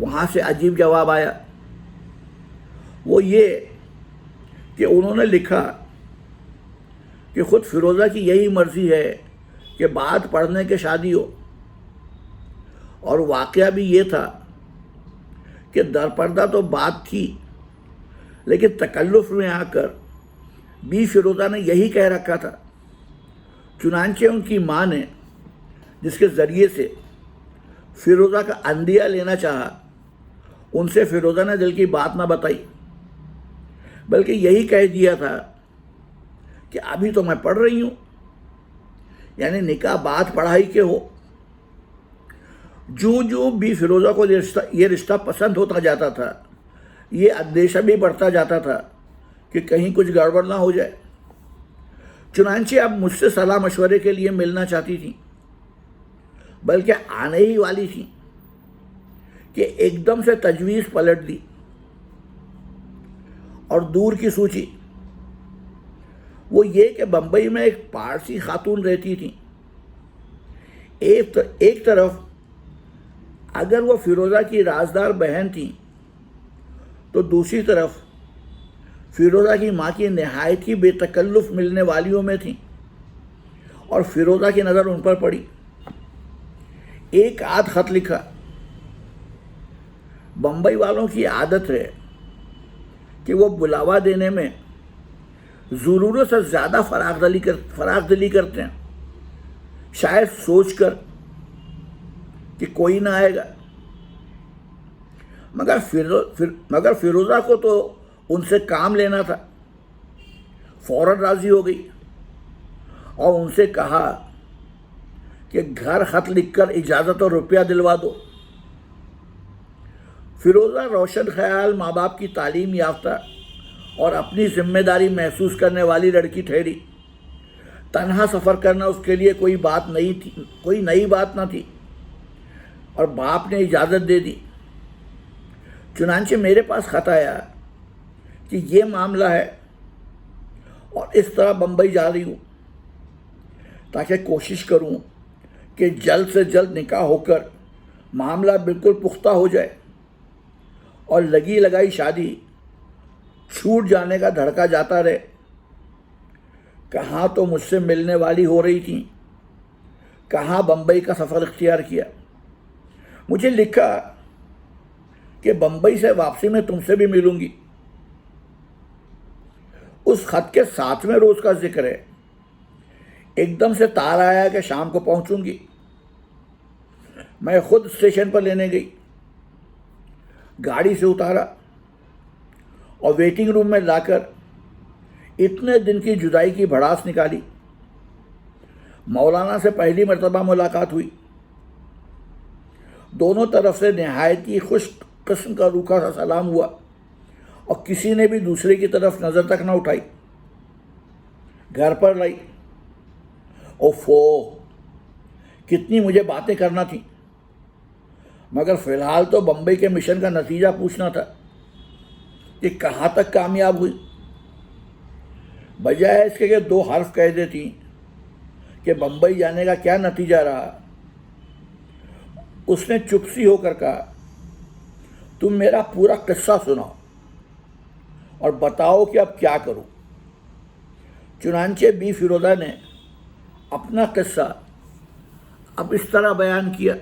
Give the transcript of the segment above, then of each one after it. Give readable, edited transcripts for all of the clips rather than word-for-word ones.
وہاں سے عجیب جواب آیا، وہ یہ کہ انہوں نے لکھا کہ خود فیروزہ کی یہی مرضی ہے کہ بات پڑھنے کے شادی ہو، اور واقعہ بھی یہ تھا کہ درپردہ تو بات تھی، لیکن تکلف میں آ کر بی فیروزہ نے یہی کہہ رکھا تھا۔ چنانچہ ان کی ماں نے، جس کے ذریعے سے فیروزہ کا عندیہ لینا چاہا، ان سے فیروزہ نے دل کی بات نہ بتائی، بلکہ یہی کہہ دیا تھا کہ ابھی تو میں پڑھ رہی ہوں، یعنی نکاح بات پڑھائی کے ہو۔ جو بھی فیروزہ کو یہ رشتہ پسند ہوتا جاتا تھا، یہ اندیشہ بھی بڑھتا جاتا تھا کہ کہیں کچھ گڑبڑ نہ ہو جائے۔ چنانچہ اب مجھ سے صلاح مشورے کے لیے ملنا چاہتی تھیں، بلکہ آنے ہی والی تھیں کہ ایک دم سے تجویز پلٹ دی اور دور کی سوچی۔ وہ یہ کہ بمبئی میں ایک پارسی خاتون رہتی تھیں۔ ایک طرف اگر وہ فیروزہ کی رازدار بہن تھیں، تو دوسری طرف فیروزہ کی ماں کی نہایت ہی بے تکلف ملنے والیوں میں تھیں، اور فیروزہ کی نظر ان پر پڑی۔ ایک آدھ خط لکھا۔ بمبئی والوں کی عادت ہے کہ وہ بلاوا دینے میں ضرورت سے زیادہ فراخ دلی کرتے ہیں، شاید سوچ کر کہ کوئی نہ آئے گا، مگر فیروزہ کو تو ان سے کام لینا تھا۔ فوراً راضی ہو گئی اور ان سے کہا کہ گھر خط لکھ کر اجازت اور روپیہ دلوا دو۔ فیروزہ روشن خیال، ماں باپ کی تعلیم یافتہ اور اپنی ذمہ داری محسوس کرنے والی لڑکی ٹھہری۔ تنہا سفر کرنا اس کے لیے کوئی نئی بات نہ تھی، اور باپ نے اجازت دے دی۔ چنانچہ میرے پاس خط آیا کہ یہ معاملہ ہے، اور اس طرح بمبئی جا رہی ہوں تاکہ کوشش کروں کہ جلد سے جلد نکاح ہو کر معاملہ بالکل پختہ ہو جائے، اور لگی لگائی شادی چھوٹ جانے کا دھڑکا جاتا رہے۔ کہاں تو مجھ سے ملنے والی ہو رہی تھیں، کہاں بمبئی کا سفر اختیار کیا۔ مجھے لکھا کہ بمبئی سے واپسی میں تم سے بھی ملوں گی۔ اس خط کے 7ویں روز کا ذکر ہے۔ ایک دم سے تار آیا کہ شام کو پہنچوں گی۔ میں خود اسٹیشن پر لینے گئی، گاڑی سے اتارا اور ویٹنگ روم میں لا کر اتنے دن کی جدائی کی بھڑاس نکالی۔ مولانا سے پہلی مرتبہ ملاقات ہوئی۔ دونوں طرف سے نہایت ہی خوش قسم کا روکھا سا سلام ہوا، اور کسی نے بھی دوسرے کی طرف نظر تک نہ اٹھائی۔ گھر پر لائی۔ اوفو، کتنی مجھے باتیں کرنا تھیں، مگر فی الحال تو بمبئی کے مشن کا نتیجہ پوچھنا تھا کہ کہاں تک کامیاب ہوئی۔ بجائے اس کے کہ 2 حرف کہہ دیتی کہ بمبئی جانے کا کیا نتیجہ رہا، اس نے چپ سی ہو کر کہا، تم میرا پورا قصہ سناؤ اور بتاؤ کہ اب کیا کروں۔ چنانچہ بی فیروزہ نے اپنا قصہ اب اس طرح بیان کیا۔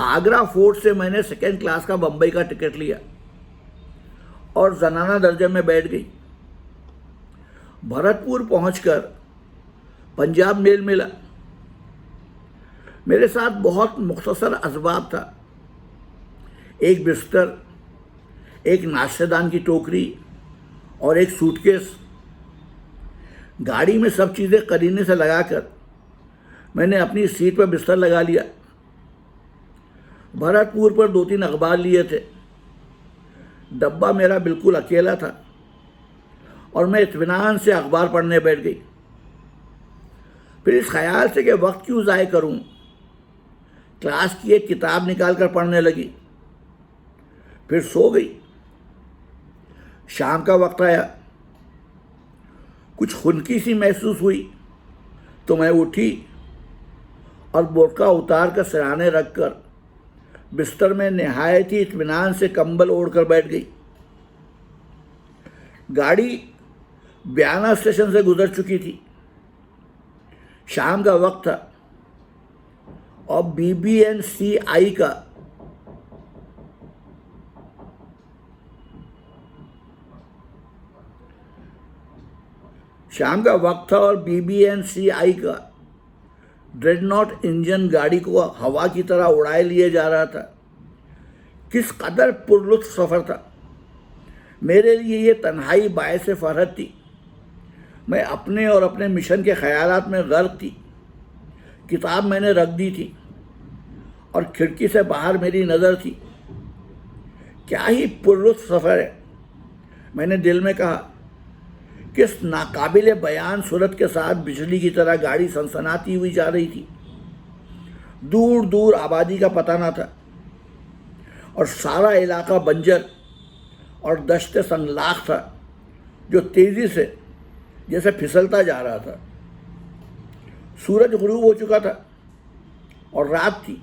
آگرہ فورٹ سے میں نے 2nd کلاس کا بمبئی کا ٹکٹ لیا اور زنانہ درجے میں بیٹھ گئی۔ بھرت پور پہنچ کر پنجاب میل ملا۔ میرے ساتھ بہت مختصر اسباب تھا، ایک بستر، ایک ناشتہ دان کی ٹوکری اور ایک سوٹ کیس۔ گاڑی میں سب چیزیں قرینے سے لگا کر میں نے اپنی سیٹ پر بستر لگا لیا۔ بھرت پور پر 2-3 اخبار لیے تھے۔ ڈبہ میرا بالکل اکیلا تھا، اور میں اطمینان سے اخبار پڑھنے بیٹھ گئی۔ پھر اس خیال سے کہ وقت کیوں ضائع کروں، کلاس کی ایک کتاب نکال کر پڑھنے لگی، پھر سو گئی۔ شام کا وقت آیا، کچھ خنکی سی محسوس ہوئی تو میں اٹھی اور برقع اتار کر سرانے رکھ کر بستر میں نہایت ہی اطمینان سے کمبل اوڑھ کر بیٹھ گئی۔ گاڑی بیانہ اسٹیشن سے گزر چکی تھی، شام کا وقت تھا اور BBNCI کا ڈریڈ ناٹ انجن گاڑی کو ہوا کی طرح اڑائے لیے جا رہا تھا۔ کس قدر پرلطف سفر تھا! میرے لیے یہ تنہائی باعث فرحت تھی۔ میں اپنے اور اپنے مشن کے خیالات میں غرق تھی۔ کتاب میں نے رکھ دی تھی اور کھڑکی سے باہر میری نظر تھی۔ کیا ہی پرلطف سفر ہے، میں نے دل میں کہا۔ کس ناقابل بیان سرعت کے ساتھ بجلی کی طرح گاڑی سنسناتی ہوئی جا رہی تھی۔ دور دور آبادی کا پتہ نہ تھا اور سارا علاقہ بنجر اور دشت سنگلاخ تھا جو تیزی سے جیسے پھسلتا جا رہا تھا۔ سورج غروب ہو چکا تھا اور رات تھی۔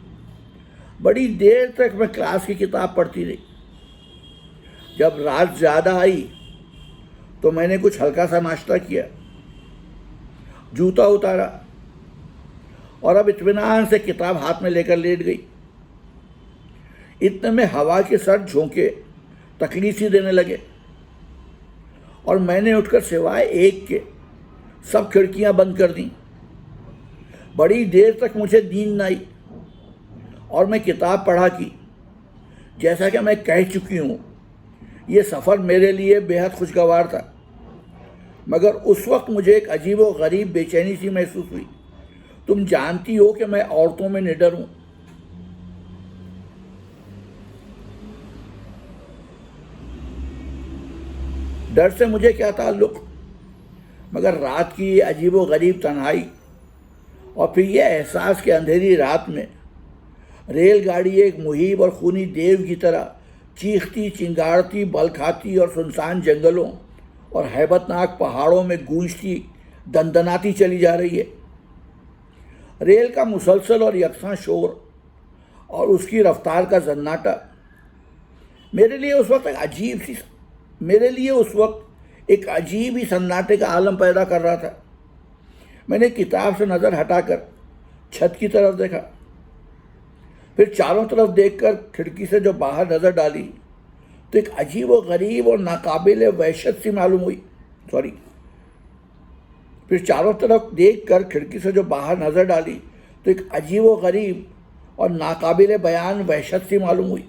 بڑی دیر تک میں کلاس کی کتاب پڑھتی رہی۔ جب رات زیادہ آئی تو میں نے کچھ ہلکا سا ناشتہ کیا، جوتا اتارا اور اب اطمینان سے کتاب ہاتھ میں لے کر لیٹ گئی۔ اتنے میں ہوا کے سرد جھونکے تکلیف سی دینے لگے اور میں نے اٹھ کر سوائے ایک کے سب کھڑکیاں بند کر دیں۔ بڑی دیر تک مجھے نیند نہ آئی اور میں کتاب پڑھا کی۔ جیسا کہ میں کہہ چکی ہوں، یہ سفر میرے لیے بے حد خوشگوار تھا، مگر اس وقت مجھے ایک عجیب و غریب بے چینی سی محسوس ہوئی۔ تم جانتی ہو کہ میں عورتوں میں نڈر ہوں۔ ڈر سے مجھے کیا تعلق، مگر رات کی یہ عجیب و غریب تنہائی اور پھر یہ احساس کہ اندھیری رات میں ریل گاڑی ایک مہیب اور خونی دیو کی طرح چیختی چنگاڑتی بل کھاتی اور سنسان جنگلوں اور ہیبت ناک پہاڑوں میں گونجتی دندناتی چلی جا رہی ہے۔ ریل کا مسلسل اور یکساں شور اور اس کی رفتار کا زناٹا میرے لیے اس وقت ایک عجیب ہی سناٹے کا عالم پیدا کر رہا تھا۔ میں نے کتاب سے نظر ہٹا کر چھت کی طرف دیکھا، پھر چاروں طرف دیکھ کر کھڑکی سے جو باہر نظر ڈالی تو ایک عجیب و غریب اور ناقابل وحشت سی معلوم ہوئی۔ پھر چاروں طرف دیکھ کر کھڑکی سے جو باہر نظر ڈالی تو ایک عجیب و غریب اور ناقابل بیان وحشت سی معلوم ہوئی۔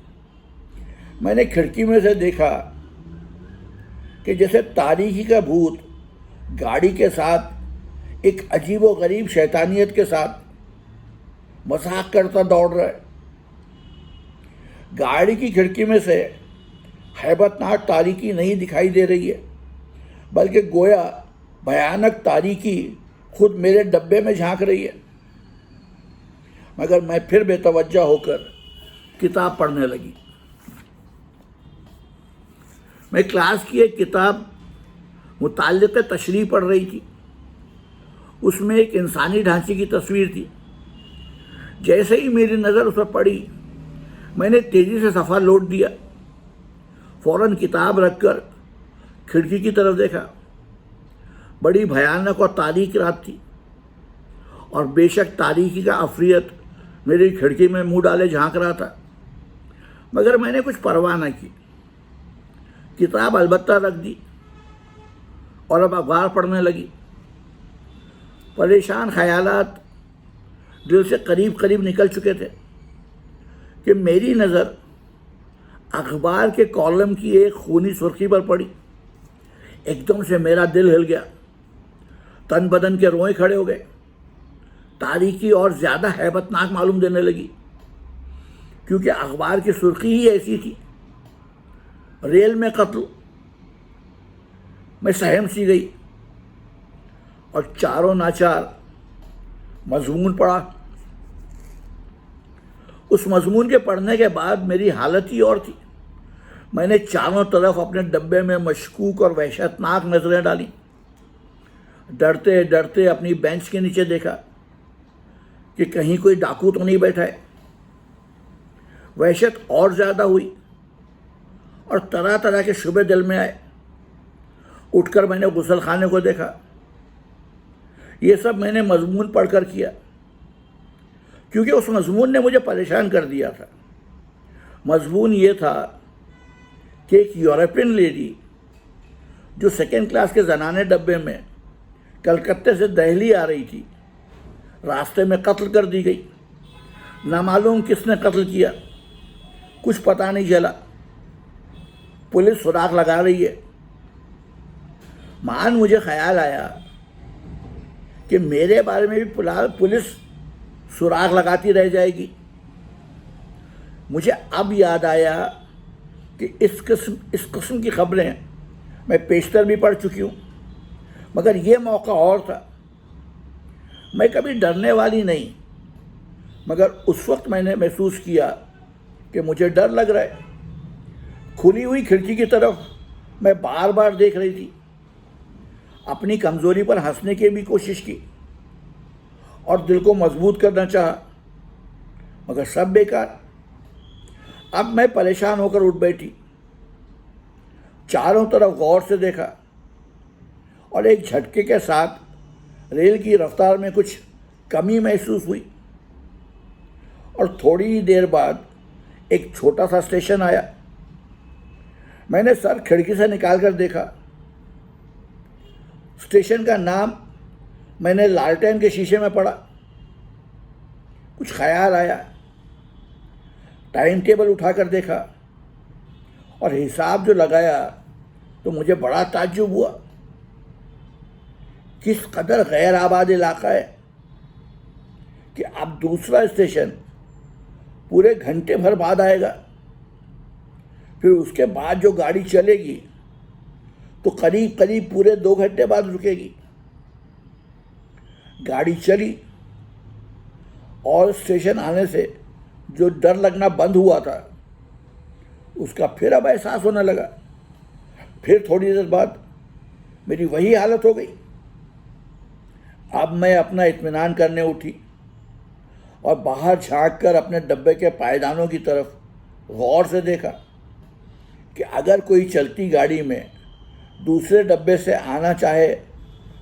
میں نے کھڑکی میں سے دیکھا کہ جیسے تاریکی کا بھوت گاڑی کے ساتھ ایک عجیب و غریب شیطانیت کے ساتھ مذاق کرتا دوڑ رہا ہے۔ گاڑی کی کھڑکی میں سے ہیبت ناک تاریکی نہیں دکھائی دے رہی ہے، بلکہ گویا بھیانک تاریکی خود میرے ڈبے میں جھانک رہی ہے۔ مگر میں پھر بے توجہ ہو کر کتاب پڑھنے لگی۔ میں کلاس کی ایک کتاب متعلق تشریح پڑھ رہی تھی۔ اس میں ایک انسانی ڈھانچے کی تصویر تھی۔ جیسے ہی میری نظر اس پر پڑی، میں نے تیزی سے صفحہ لوٹ دیا، فوراً کتاب رکھ کر کھڑکی کی طرف دیکھا۔ بڑی بھیانک اور تاریک رات تھی اور بے شک تاریکی کا عفریت میری کھڑکی میں منہ ڈالے جھانک رہا تھا، مگر میں نے کچھ پرواہ نہ کی۔ کتاب البتہ رکھ دی اور اب اخبار پڑھنے لگی۔ پریشان خیالات دل سے قریب قریب نکل چکے تھے کہ میری نظر اخبار کے کالم کی ایک خونی سرخی پر پڑی۔ ایک دم سے میرا دل ہل گیا، تن بدن کے روئیں کھڑے ہو گئے۔ تاریکی اور زیادہ ہیبت ناک معلوم دینے لگی، کیونکہ اخبار کی سرخی ہی ایسی تھی۔ ریل میں قتل۔ میں سہم سی گئی اور چاروں ناچار مضمون پڑھا۔ اس مضمون کے پڑھنے کے بعد میری حالت ہی اور تھی۔ میں نے چاروں طرف اپنے ڈبے میں مشکوک اور وحشت ناک نظریں ڈالیں۔ ڈرتے ڈرتے اپنی بینچ کے نیچے دیکھا کہ کہیں کوئی ڈاکو تو نہیں بیٹھا ہے۔ وحشت اور زیادہ ہوئی اور طرح طرح کے شبے دل میں آئے۔ اٹھ کر میں نے غسل خانے کو دیکھا۔ یہ سب میں نے مضمون پڑھ کر کیا، کیونکہ اس مضمون نے مجھے پریشان کر دیا تھا۔ مضمون یہ تھا کہ ایک یورپین لیڈی جو 2nd کلاس کے زنانے ڈبے میں کلکتے سے دہلی آ رہی تھی، راستے میں قتل کر دی گئی۔ نامعلوم کس نے قتل کیا، کچھ پتہ نہیں چلا۔ پولیس سراغ لگا رہی ہے۔ مجھے خیال آیا کہ میرے بارے میں بھی پولیس سراغ لگاتی رہ جائے گی۔ مجھے اب یاد آیا کہ اس قسم کی خبریں میں پیشتر بھی پڑھ چکی ہوں، مگر یہ موقع اور تھا۔ میں کبھی ڈرنے والی نہیں، مگر اس وقت میں نے محسوس کیا کہ مجھے ڈر لگ رہا ہے۔ کھلی ہوئی کھڑکی کی طرف میں بار بار دیکھ رہی تھی۔ اپنی کمزوری پر ہنسنے کی بھی کوشش کی اور دل کو مضبوط کرنا چاہا، مگر سب بیکار۔ اب میں پریشان ہو کر اٹھ بیٹھی، چاروں طرف غور سے دیکھا اور ایک جھٹکے کے ساتھ ریل کی رفتار میں کچھ کمی محسوس ہوئی، اور تھوڑی ہی دیر بعد ایک چھوٹا سا اسٹیشن آیا۔ میں نے سر کھڑکی سے نکال کر دیکھا۔ اسٹیشن کا نام میں نے لالٹین کے شیشے میں پڑھا۔ کچھ خیال آیا، ٹائم ٹیبل اٹھا کر دیکھا اور حساب جو لگایا تو مجھے بڑا تعجب ہوا۔ کس قدر غیر آباد علاقہ ہے کہ اب دوسرا اسٹیشن پورے گھنٹے بھر بعد آئے گا، پھر اس کے بعد جو گاڑی چلے گی تو قریب پورے 2 گھنٹے بعد رکے گی۔ گاڑی چلی اور اسٹیشن آنے سے جو ڈر لگنا بند ہوا تھا اس کا پھر اب احساس ہونے لگا۔ پھر تھوڑی دیر بعد میری وہی حالت ہو گئی۔ اب میں اپنا اطمینان کرنے اٹھی اور باہر جھانک کر اپنے ڈبے کے پائیدانوں کی طرف غور سے دیکھا کہ اگر کوئی چلتی گاڑی میں دوسرے ڈبے سے آنا چاہے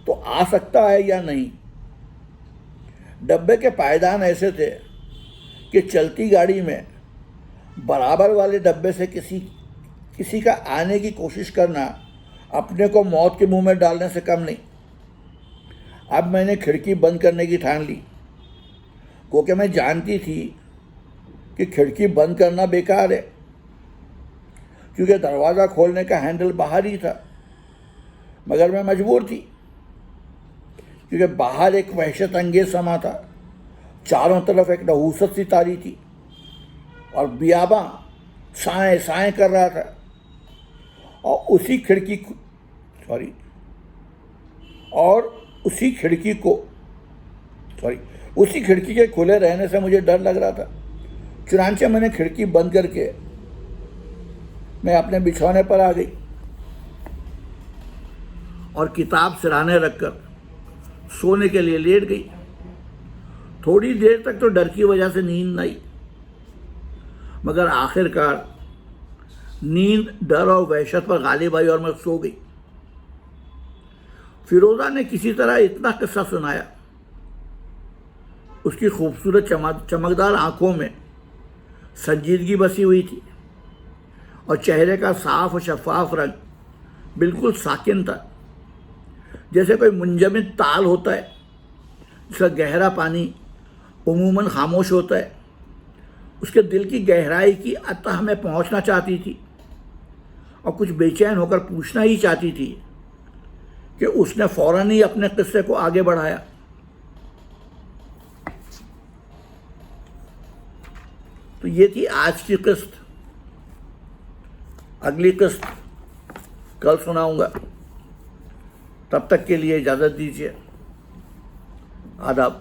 تو آ سکتا ہے یا نہیں۔ ڈبے کے پائیدان ایسے تھے کہ چلتی گاڑی میں برابر والے ڈبے سے کسی کا آنے کی کوشش کرنا اپنے کو موت کے منہ میں ڈالنے سے کم نہیں۔ اب میں نے کھڑکی بند کرنے کی ٹھان لی، کیونکہ میں جانتی تھی کہ کھڑکی بند کرنا بیکار ہے، کیونکہ دروازہ کھولنے کا ہینڈل باہر ہی تھا۔ مگر میں مجبور تھی، کیونکہ باہر ایک وحشت انگیز سما تھا۔ چاروں طرف ایک نحوست سی تاری تھی اور بیاباں سائیں سائیں کر رہا تھا، اور اسی کھڑکی کے کھلے رہنے سے مجھے ڈر لگ رہا تھا۔ چنانچہ میں نے کھڑکی بند کر کے میں اپنے بچھونے پر آ گئی اور کتاب سرانے رکھ کر سونے کے لیے لیٹ گئی۔ تھوڑی دیر تک تو ڈر کی وجہ سے نیند نہ آئی، مگر آخر کار نیند ڈر اور وحشت پر غالب آئی اور میں سو گئی۔ فیروزہ نے کسی طرح اتنا قصہ سنایا۔ اس کی خوبصورت چمکدار آنکھوں میں سنجیدگی بسی ہوئی تھی اور چہرے کا صاف و شفاف رنگ بالکل ساکن تھا، جیسے کوئی منجمد تال ہوتا ہے جس کا گہرا پانی عموماً خاموش ہوتا ہے۔ اس کے دل کی گہرائی کی اتہ میں پہنچنا چاہتی تھی اور کچھ بے چین ہو کر پوچھنا ہی چاہتی تھی کہ اس نے فوراً ہی اپنے قصے کو آگے بڑھایا۔ تو یہ تھی آج کی قسط۔ اگلی قسط کل سناؤں گا، تب تک کے لیے اجازت دیجیے۔ آداب۔